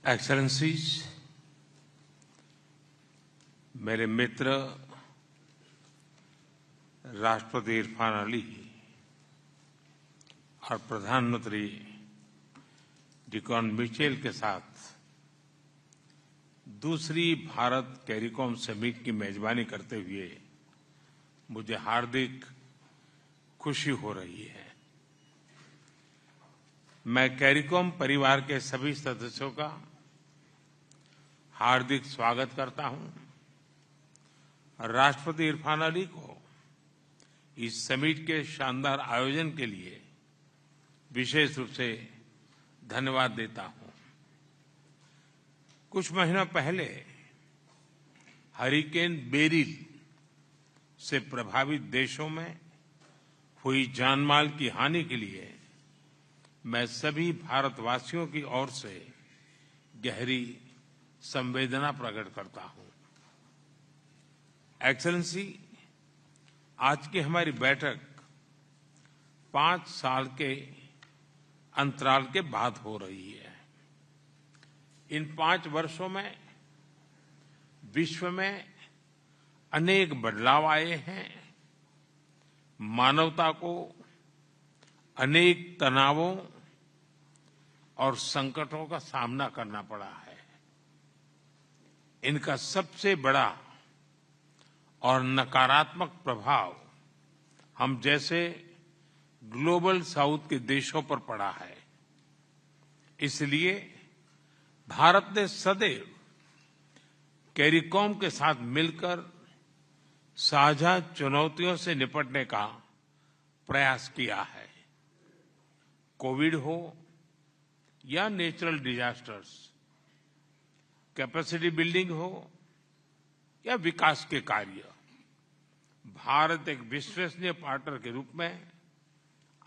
Excellencies, मेरे मित्र राष्ट्रपति इरफान अली और प्रधानमंत्री डिकॉन मिचेल के साथ दूसरी भारत कैरिकॉम समिट की मेजबानी करते हुए मुझे हार्दिक खुशी हो रही है। मैं कैरिकॉम परिवार के सभी सदस्यों का हार्दिक स्वागत करता हूं। राष्ट्रपति इरफान अली को इस समिट के शानदार आयोजन के लिए विशेष रूप से धन्यवाद देता हूं। कुछ महीनों पहले हरिकेन बेरिल से प्रभावित देशों में हुई जानमाल की हानि के लिए मैं सभी भारतवासियों की ओर से गहरी संवेदना प्रकट करता हूं। एक्सेलेंसी, आज की हमारी बैठक 5 साल के अंतराल के बाद हो रही है। इन 5 वर्षों में विश्व में अनेक बदलाव आए हैं। मानवता को अनेक तनावों और संकटों का सामना करना पड़ा है। इनका सबसे बड़ा और नकारात्मक प्रभाव हम जैसे ग्लोबल साउथ के देशों पर पड़ा है। इसलिए भारत ने सदैव कैरिकॉम के साथ मिलकर साझा चुनौतियों से निपटने का प्रयास किया है। कोविड हो या नेचुरल डिजास्टर्स, कैपेसिटी बिल्डिंग हो या विकास के कार्य, भारत एक विश्वसनीय पार्टनर के रूप में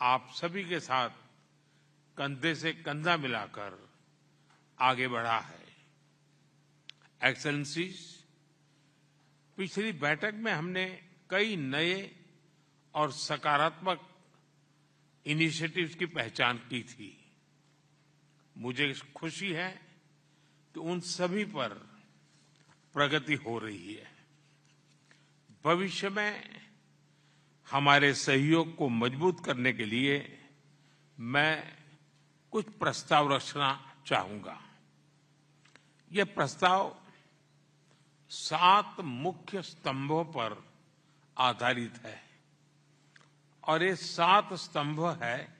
आप सभी के साथ कंधे से कंधा मिलाकर आगे बढ़ा है। एक्सेलेंसीज, पिछली बैठक में हमने कई नए और सकारात्मक इनिशिएटिव्स की पहचान की थी। मुझे खुशी है कि उन सभी पर प्रगति हो रही है। भविष्य में हमारे सहयोग को मजबूत करने के लिए मैं कुछ प्रस्ताव रखना चाहूंगा। ये प्रस्ताव 7 मुख्य स्तंभों पर आधारित है और ये 7 स्तंभ है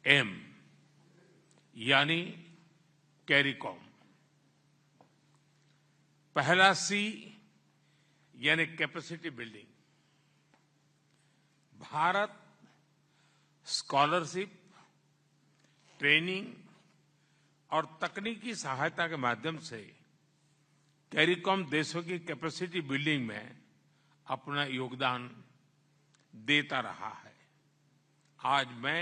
CARICOM, यानी कैरिकॉम। पहला C यानी capacity building. Bharat scholarship, training और तकनीकी सहायता के माध्यम से कैरिकॉम देशों की कैपेसिटी बिल्डिंग में अपना योगदान देता रहा है। आज मैं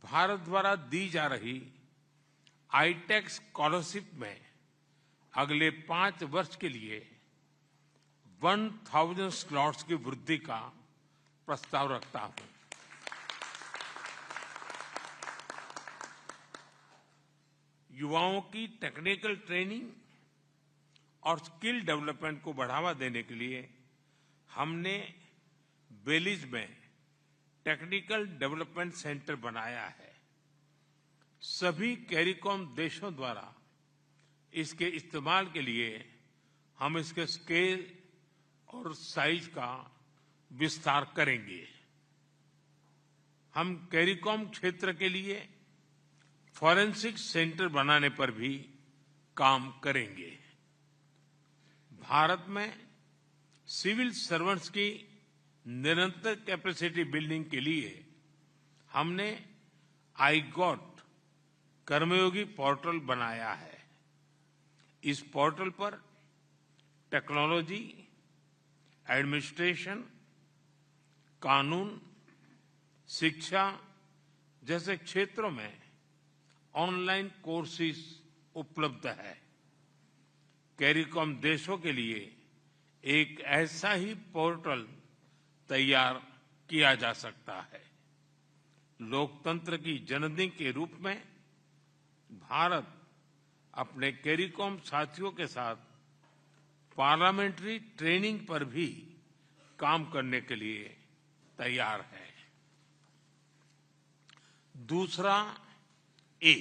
भारत द्वारा दी जा रही आईटेक स्कॉलरशिप में अगले 5 वर्ष के लिए 1000 स्लॉट्स की वृद्धि का प्रस्ताव रखता हूं। युवाओं की टेक्निकल ट्रेनिंग और स्किल डेवलपमेंट को बढ़ावा देने के लिए हमने बेलीज में टेक्निकल डेवलपमेंट सेंटर बनाया है। सभी कैरिकॉम देशों द्वारा इसके इस्तेमाल के लिए हम इसके स्केल और साइज का विस्तार करेंगे। हम कैरिकॉम क्षेत्र के लिए फॉरेंसिक सेंटर बनाने पर भी काम करेंगे। भारत में सिविल सर्वेंट्स की निरंतर कैपेसिटी बिल्डिंग के लिए हमने iGOT कर्मयोगी पोर्टल बनाया है। इस पोर्टल पर टेक्नोलॉजी, एडमिनिस्ट्रेशन, कानून, शिक्षा जैसे क्षेत्रों में ऑनलाइन कोर्सेज उपलब्ध है। कैरिकॉम देशों के लिए एक ऐसा ही पोर्टल तैयार किया जा सकता है। लोकतंत्र की जननी के रूप में भारत अपने कैरिकॉम साथियों के साथ पार्लियामेंट्री ट्रेनिंग पर भी काम करने के लिए तैयार है। दूसरा ए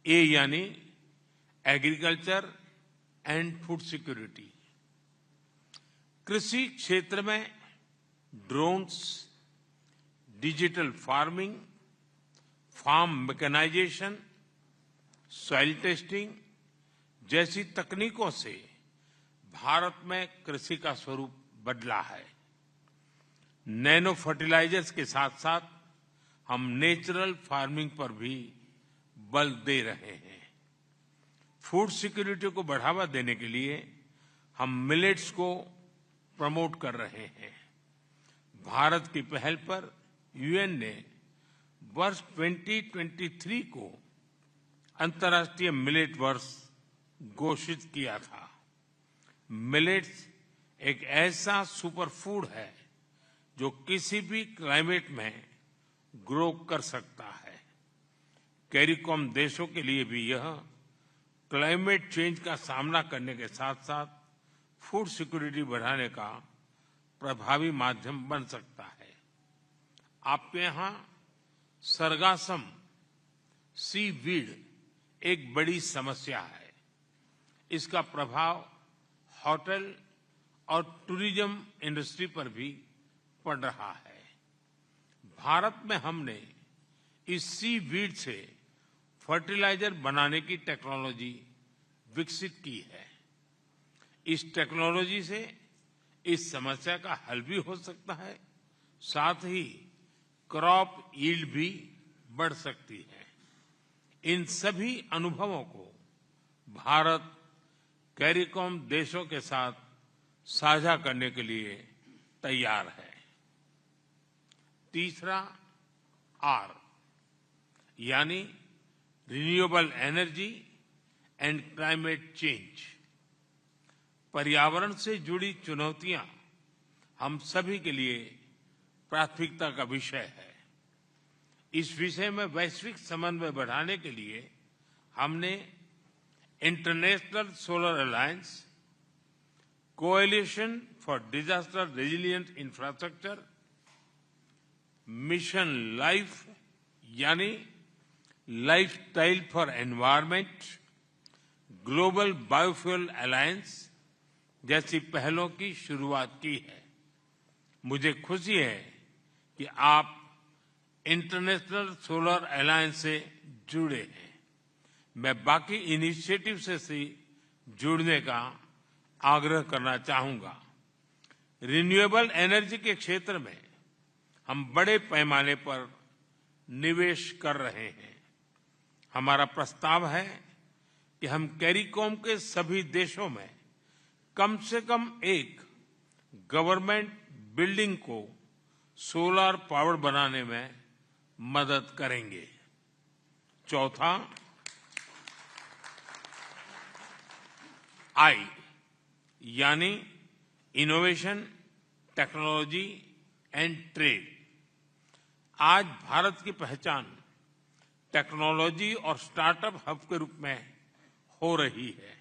यानी एग्रीकल्चर एंड फूड सिक्योरिटी। कृषि क्षेत्र में drones, digital farming, farm mechanization, soil testing जैसी तकनीकों से भारत में कृषि का स्वरूप बदला है। नैनो फर्टिलाइजर्स के साथ साथ हम नेचुरल फार्मिंग पर भी बल दे रहे हैं। फूड सिक्योरिटी को बढ़ावा देने के लिए हम मिलेट्स को प्रमोट कर रहे हैं। भारत की पहल पर यूएन ने वर्ष 2023 को अंतर्राष्ट्रीय मिलेट वर्ष घोषित किया था। मिलेट्स एक ऐसा सुपर फूड है जो किसी भी क्लाइमेट में ग्रो कर सकता है। कैरिकॉम देशों के लिए भी यह क्लाइमेट चेंज का सामना करने के साथ साथ फूड सिक्योरिटी बढ़ाने का प्रभावी माध्यम बन सकता है। आपके यहां सरगासम सी वीड एक बड़ी समस्या है। इसका प्रभाव होटल और टूरिज्म इंडस्ट्री पर भी पड़ रहा है। भारत में हमने इस सी वीड से फर्टिलाइजर बनाने की टेक्नोलॉजी विकसित की है। इस टेक्नोलॉजी से इस समस्या का हल भी हो सकता है, साथ ही क्रॉप यील्ड भी बढ़ सकती है। इन सभी अनुभवों को भारत कैरिकॉम देशों के साथ साझा करने के लिए तैयार है। तीसरा आर यानी renewable energy and climate change. पर्यावरण से जुड़ी चुनौतियां हम सभी के लिए प्राथमिकता का विषय है। इस विषय में वैश्विक समन्वय बढ़ाने के लिए हमने International Solar Alliance, Coalition for Disaster Resilient Infrastructure, Mission Life यानी Lifestyle for Environment, Global Biofuel Alliance जैसी पहलों की शुरुआत की है। मुझे खुशी है कि आप इंटरनेशनल सोलर अलायंस से जुड़े हैं। मैं बाकी इनिशिएटिव से जुड़ने का आग्रह करना चाहूंगा। रिन्यूएबल एनर्जी के क्षेत्र में हम बड़े पैमाने पर निवेश कर रहे हैं। हमारा प्रस्ताव है कि हम कैरिकॉम के सभी देशों में कम से कम एक गवर्नमेंट बिल्डिंग को सोलर पावर बनाने में मदद करेंगे। चौथा आई यानी इनोवेशन, टेक्नोलॉजी एंड ट्रेड। आज भारत की पहचान टेक्नोलॉजी और स्टार्टअप हब के रूप में हो रही है।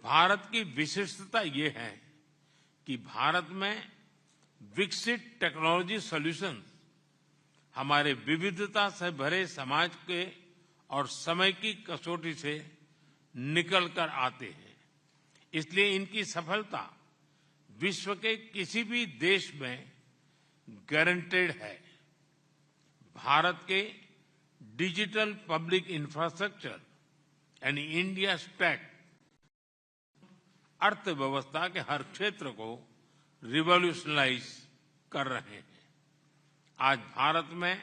भारत की विशिष्टता ये है कि भारत में विकसित टेक्नोलॉजी सॉल्यूशन हमारे विविधता से भरे समाज के और समय की कसौटी से निकल कर आते हैं। इसलिए इनकी सफलता विश्व के किसी भी देश में गारंटेड है। भारत के डिजिटल पब्लिक इंफ्रास्ट्रक्चर यानी इंडिया स्टैक अर्थव्यवस्था के हर क्षेत्र को रिवॉल्यूशनलाइज कर रहे हैं। आज भारत में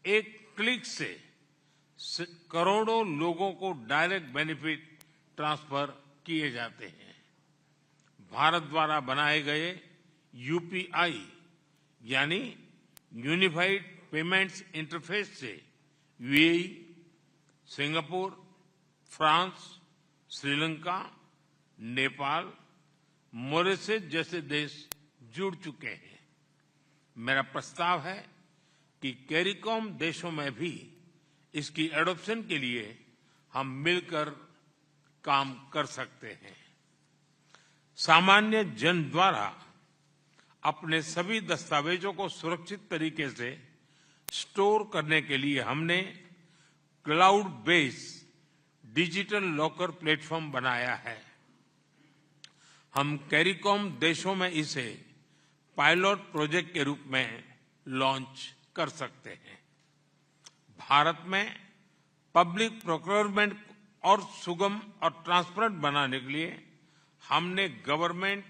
एक क्लिक से करोड़ों लोगों को डायरेक्ट बेनिफिट ट्रांसफर किए जाते हैं। भारत द्वारा बनाए गए यूपीआई यानी यूनिफाइड पेमेंट्स इंटरफेस से UAE, Singapore, France, Sri Lanka, Nepal, Mauritius जैसे देश जुड़ चुके हैं। मेरा प्रस्ताव है कि कैरिकॉम देशों में भी इसकी एडॉप्शन के लिए हम मिलकर काम कर सकते हैं। सामान्य जन द्वारा अपने सभी दस्तावेजों को सुरक्षित तरीके से स्टोर करने के लिए हमने cloud based digital locker platform बनाया है। हम कैरिकॉम देशों में इसे पायलट प्रोजेक्ट के रूप में लॉन्च कर सकते हैं। भारत में पब्लिक प्रोक्योरमेंट और सुगम और ट्रांसपेरेंट बनाने के लिए हमने गवर्नमेंट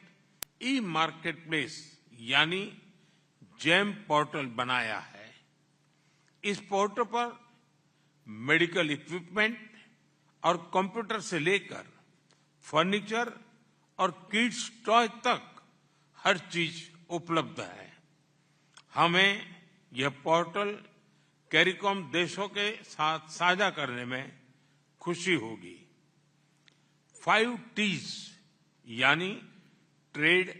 ई मार्केट प्लेस यानी जेम पोर्टल बनाया है। इस पोर्टल पर मेडिकल इक्विपमेंट और कंप्यूटर से लेकर फर्नीचर और किड्स टॉय तक हर चीज उपलब्ध है। हमें यह पोर्टल कैरिकॉम देशों के साथ साझा करने में खुशी होगी। 5 T's यानी ट्रेड,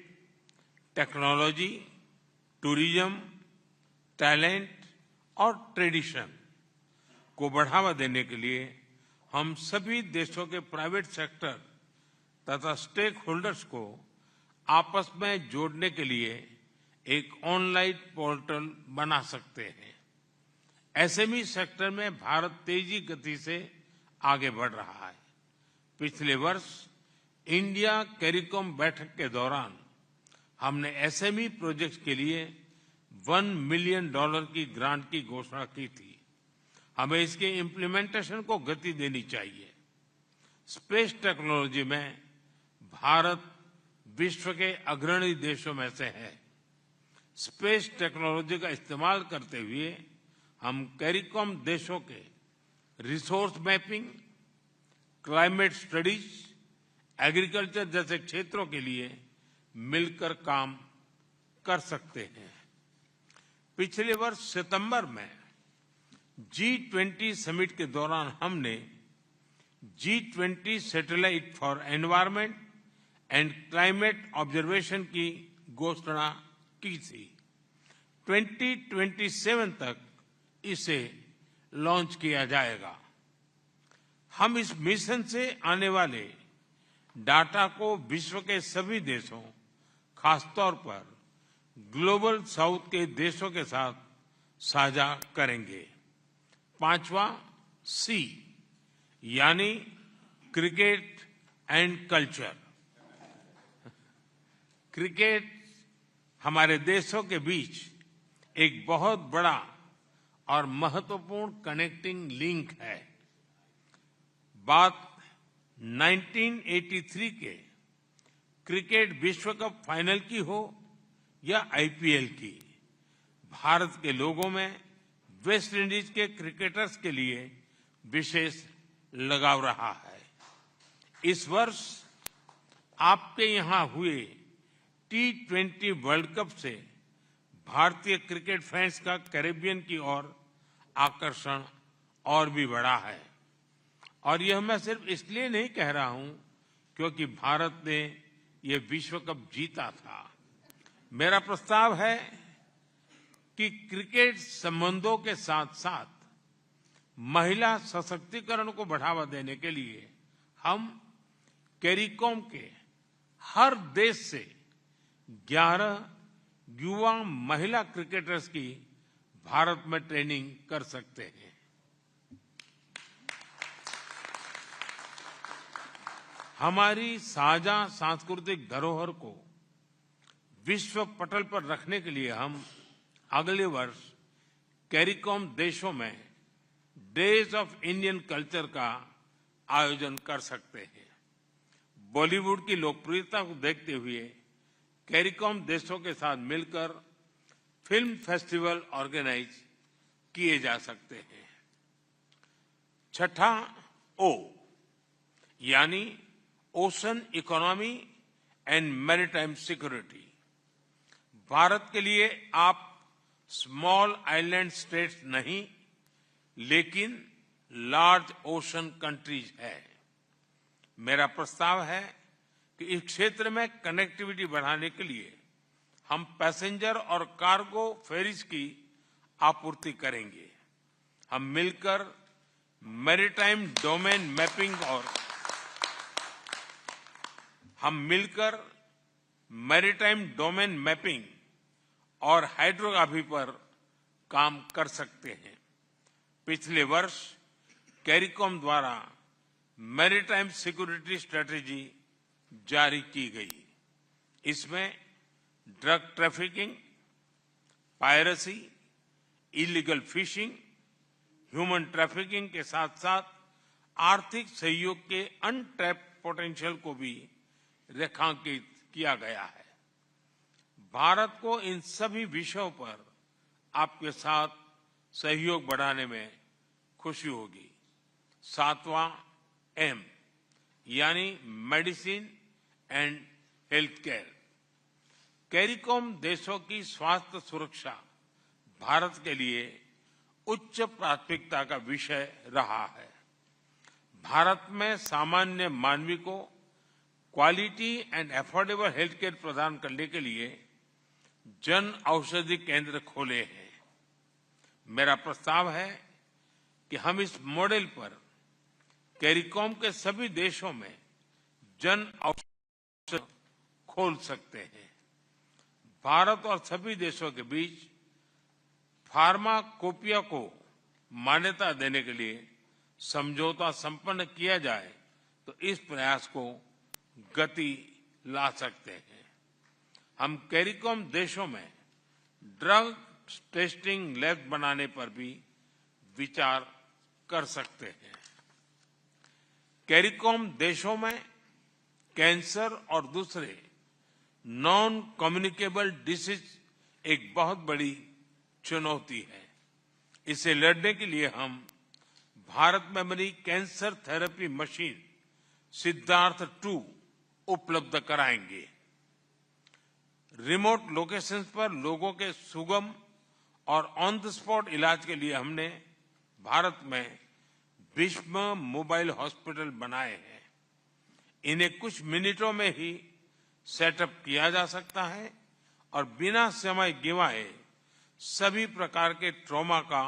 टेक्नोलॉजी, टूरिज्म, टैलेंट और ट्रेडिशन को बढ़ावा देने के लिए हम सभी देशों के प्राइवेट सेक्टर तथा स्टेक होल्डर्स को आपस में जोड़ने के लिए एक ऑनलाइन पोर्टल बना सकते हैं। एसएमई सेक्टर में भारत तेजी गति से आगे बढ़ रहा है। पिछले वर्ष इंडिया कैरिकॉम बैठक के दौरान हमने एसएमई प्रोजेक्ट के लिए $1 मिलियन की ग्रांट की घोषणा की थी। हमें इसके इम्प्लीमेंटेशन को गति देनी चाहिए। स्पेस टेक्नोलॉजी में भारत विश्व के अग्रणी देशों में से है। स्पेस टेक्नोलॉजी का इस्तेमाल करते हुए हम कैरिकॉम देशों के resource mapping, climate studies, agriculture जैसे क्षेत्रों के लिए मिलकर काम कर सकते हैं। पिछले वर्ष सितंबर में G20 समिट के दौरान हमने G20 satellite for environment and climate observation की घोषणा की थी। 2027 तक इसे लॉन्च किया जाएगा। हम इस मिशन से आने वाले डाटा को विश्व के सभी देशों, खासतौर पर ग्लोबल साउथ के देशों के साथ साझा करेंगे। 5वां C यानी क्रिकेट एंड कल्चर। क्रिकेट हमारे देशों के बीच एक बहुत बड़ा और महत्वपूर्ण कनेक्टिंग लिंक है। बात 1983 के क्रिकेट विश्व कप फाइनल की हो या आईपीएल की, भारत के लोगों में वेस्ट इंडीज के क्रिकेटर्स के लिए विशेष लगाव रहा है। इस वर्ष आपके यहां हुए T20 वर्ल्ड कप से भारतीय क्रिकेट फैंस का कैरेबियन की ओर आकर्षण और भी बढ़ा है। और यह मैं सिर्फ इसलिए नहीं कह रहा हूं क्योंकि भारत ने यह विश्व कप जीता था। मेरा प्रस्ताव है कि क्रिकेट संबंधों के साथ साथ महिला सशक्तिकरण को बढ़ावा देने के लिए हम कैरिकॉम के हर देश से 11 युवा महिला क्रिकेटर्स की भारत में ट्रेनिंग कर सकते हैं। हमारी साझा सांस्कृतिक धरोहर को विश्व पटल पर रखने के लिए हम अगले वर्ष कैरिकॉम देशों में डेज ऑफ इंडियन कल्चर का आयोजन कर सकते हैं। बॉलीवुड की लोकप्रियता को देखते हुए कैरिकॉम देशों के साथ मिलकर फिल्म फेस्टिवल ऑर्गेनाइज किए जा सकते हैं। 6ठा O यानी ocean economy and maritime security. Bharat के लिए आप स्मॉल आइलैंड स्टेट्स नहीं, लेकिन लार्ज ओशन कंट्रीज है। मेरा प्रस्ताव है कि इस क्षेत्र में कनेक्टिविटी बढ़ाने के लिए हम पैसेंजर और कार्गो फेरीज की आपूर्ति करेंगे। हम मिलकर मैरीटाइम डोमेन मैपिंग और हाइड्रोग्राफी पर काम कर सकते हैं। पिछले वर्ष कैरिकॉम द्वारा मैरीटाइम सिक्योरिटी स्ट्रेटेजी जारी की गई। इसमें drug trafficking, piracy, illegal fishing, human trafficking के साथ साथ आर्थिक सहयोग के अनटैप्ड पोटेंशियल को भी रेखांकित किया गया है। भारत को इन सभी विषयों पर आपके साथ सहयोग बढ़ाने में खुशी होगी। 7वां एम यानी medicine and health care. CARICOM देशों की स्वास्थ्य सुरक्षा भारत के लिए उच्च प्राथमिकता का विषय रहा है। भारत में सामान्य मानवी को quality and affordable health care प्रदान करने के लिए जन औषधि केंद्र खोले हैं। मेरा प्रस्ताव है कि हम इस मॉडल पर कैरिकॉम के सभी देशों में जन औषधि खोल सकते हैं। भारत और सभी देशों के बीच फार्माकोपिया को मान्यता देने के लिए समझौता संपन्न किया जाए तो इस प्रयास को गति ला सकते हैं। हम कैरिकॉम देशों में ड्रग टेस्टिंग लैब बनाने पर भी विचार कर सकते हैं। कैरिकॉम देशों में कैंसर और दूसरे नॉन कम्युनिकेबल डिसीज एक बहुत बड़ी चुनौती है। इसे लड़ने के लिए हम भारत में बनी कैंसर थेरेपी मशीन सिद्धार्थ 2 उपलब्ध कराएंगे। रिमोट लोकेशंस पर लोगों के सुगम और ऑन द स्पॉट इलाज के लिए हमने भारत में भीष्म मोबाइल हॉस्पिटल बनाए हैं। इन्हें कुछ मिनटों में ही सेटअप किया जा सकता है और बिना समय गंवाए सभी प्रकार के ट्रॉमा का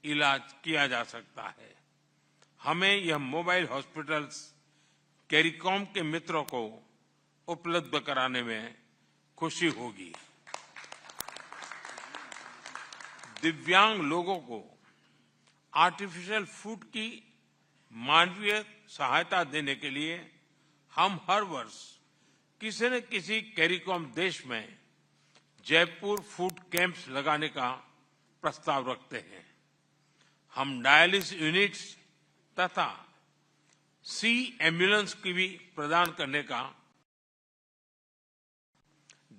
इलाज किया जा सकता है। हमें यह मोबाइल हॉस्पिटल्स कैरिकॉम के मित्रों को उपलब्ध कराने में खुशी होगी। दिव्यांग लोगों को आर्टिफिशियल फूड की मानवीय सहायता देने के लिए हम हर वर्ष किसी न किसी कैरिकॉम देश में जयपुर फूड कैंप्स लगाने का प्रस्ताव रखते हैं। हम डायलिसिस यूनिट्स तथा सी एम्बुलेंस की भी प्रदान करने का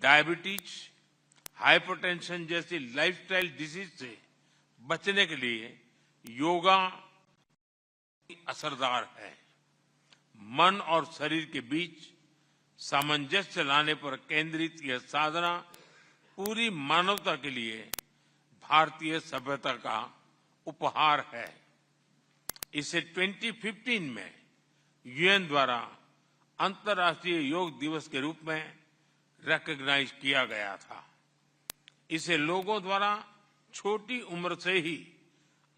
डायबिटीज, हाइपरटेंशन जैसी लाइफस्टाइल डिजीज से बचने के लिए योगा असरदार है। मन और शरीर के बीच सामंजस्य लाने पर केंद्रित यह साधना पूरी मानवता के लिए भारतीय सभ्यता का उपहार है। इसे 2015 में यूएन द्वारा अंतर्राष्ट्रीय योग दिवस के रूप में रिकॉग्नाइज किया गया था। इसे लोगों द्वारा छोटी उम्र से ही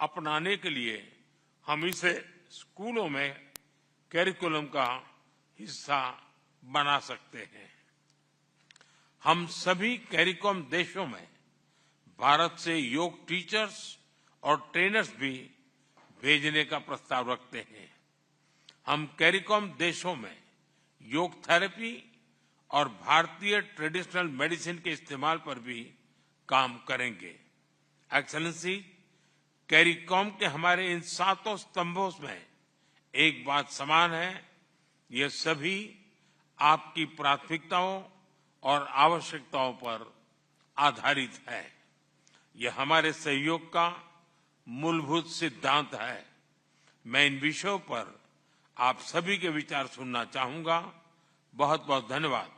अपनाने के लिए हम इसे स्कूलों में करिकुलम का हिस्सा बना सकते हैं। हम सभी कैरिकॉम देशों में भारत से योग टीचर्स और ट्रेनर्स भी भेजने का प्रस्ताव रखते हैं। हम कैरिकॉम देशों में योग थेरेपी और भारतीय ट्रेडिशनल मेडिसिन के इस्तेमाल पर भी काम करेंगे। एक्सेलेंसी, कैरिकॉम के हमारे इन 7 स्तंभों में एक बात समान है, ये सभी आपकी प्राथमिकताओं और आवश्यकताओं पर आधारित है। यह हमारे सहयोग का मूलभूत सिद्धांत है। मैं इन विषयों पर आप सभी के विचार सुनना चाहूंगा। बहुत बहुत धन्यवाद।